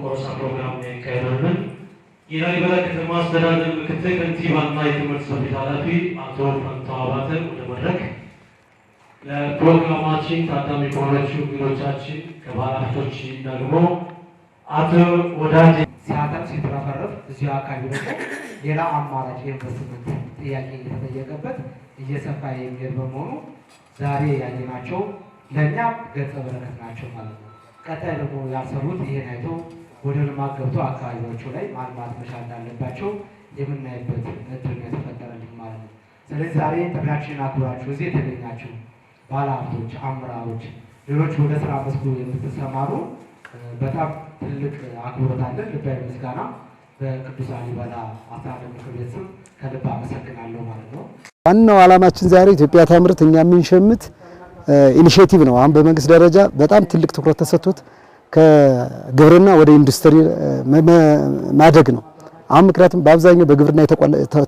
ቆሮሳ ፕሮግራም ያካሄዳለን። የላሊበላ ከተማ አስተዳደር ምክትል ከንቲባና የትምህርት ጽሕፈት ቤት ኃላፊ አቶ ፈንታው አባተ ወደ መድረክ ለፕሮግራማችን ታዳሚ ከሆናችሁ እንግዶቻችን ከባለሀብቶች ደግሞ አቶ ወዳጅ ሲያተም ሲትረፈረፍ እዚሁ አካባቢ ደግሞ ሌላ አማራጭ የኢንቨስትመንት ጥያቄ እየተጠየቀበት እየሰፋ የሚሄድ በመሆኑ ዛሬ ያየናቸው ለእኛ ገጸ በረከት ናቸው ማለት ነው። ቀጣይ ደግሞ ያሰሩት ይሄን አይቶ ወደ ልማት ገብቶ አካባቢዎቹ ላይ ማልማት መቻል እንዳለባቸው የምናይበት እድል የተፈጠረልን ማለት ነው። ስለዚህ ዛሬ ጥሪያችንን አክብራችሁ እዚህ የተገኛችሁ ባለሀብቶች፣ አመራሮች፣ ሌሎች ወደ ስራ መስኩ የምትሰማሩ በጣም ትልቅ አክብሮት አለን። ልባዊ ምስጋና በቅዱስ ላሊበላ አስተዳደር ምክር ቤት ስም ከልብ አመሰግናለሁ ማለት ነው። ዋናው ዓላማችን ዛሬ ኢትዮጵያ ታምርት እኛ የምንሸምት ኢኒሼቲቭ ነው። አሁን በመንግስት ደረጃ በጣም ትልቅ ትኩረት ተሰጥቶት ከግብርና ወደ ኢንዱስትሪ ማደግ ነው። አሁን ምክንያቱም በአብዛኛው በግብርና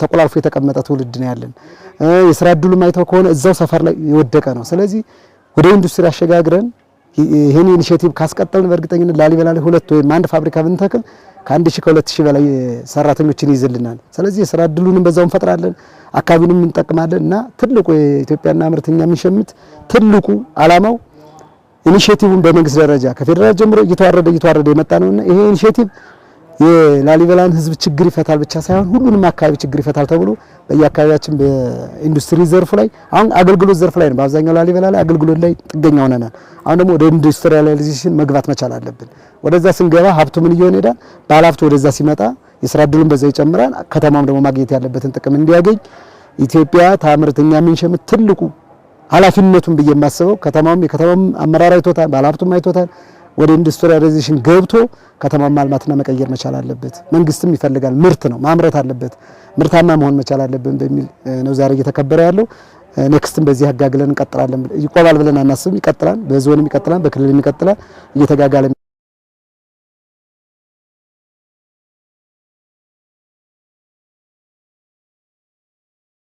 ተቆላልፎ የተቀመጠ ትውልድ ነው ያለን። የስራ ዕድሉ ማይተው ከሆነ እዛው ሰፈር ላይ የወደቀ ነው። ስለዚህ ወደ ኢንዱስትሪ አሸጋግረን ይሄን ኢኒሼቲቭ ካስቀጠልን በእርግጠኝነት ላሊበላ ላይ ሁለት ወይም አንድ ፋብሪካ ብንተክል ከ1000 ከ2000 በላይ ሰራተኞችን ይዝልናል። ስለዚህ የስራ ዕድሉንም በዛው እንፈጥራለን፣ አካባቢንም እንጠቅማለን እና ትልቁ የኢትዮጵያና ምርትኛ የምንሸምት ትልቁ ዓላማው ኢኒሼቲቭን በመንግስት ደረጃ ከፌደራል ጀምሮ እየተዋረደ የመጣ ነውና ይሄ ኢኒሼቲቭ የላሊበላን ህዝብ ችግር ይፈታል ብቻ ሳይሆን ሁሉንም አካባቢ ችግር ይፈታል ተብሎ በየአካባቢያችን በኢንዱስትሪ ዘርፍ ላይ አሁን አገልግሎት ዘርፍ ላይ ነው በአብዛኛው ላሊበላ ላይ አገልግሎት ላይ ጥገኛ ሆነናል። አሁን ደግሞ ወደ ኢንዱስትሪያላይዜሽን መግባት መቻል አለብን። ወደዛ ስንገባ ሀብቱ ምን እየሆነ ሄዳል? ባለሀብቱ ወደዛ ሲመጣ የስራ ዕድሉን በዛ ይጨምራል። ከተማም ደግሞ ማግኘት ያለበትን ጥቅም እንዲያገኝ ኢትዮጵያ ታምርተኛ የምንሸምት ትልቁ ኃላፊነቱን ብዬ የማስበው የከተማውም አመራር አይቶታል፣ ባለሀብቱም አይቶታል። ወደ ኢንዱስትሪያላይዜሽን ገብቶ ከተማን ማልማትና መቀየር መቻል አለበት። መንግስትም ይፈልጋል፣ ምርት ነው ማምረት አለበት፣ ምርታማ መሆን መቻል አለብን በሚል ነው ዛሬ እየተከበረ ያለው። ኔክስትም በዚህ አጋግለን እንቀጥላለን። ይቆማል ብለን አናስብም፣ ይቀጥላል። በዞንም ይቀጥላል፣ በክልልም ይቀጥላል፣ እየተጋጋለ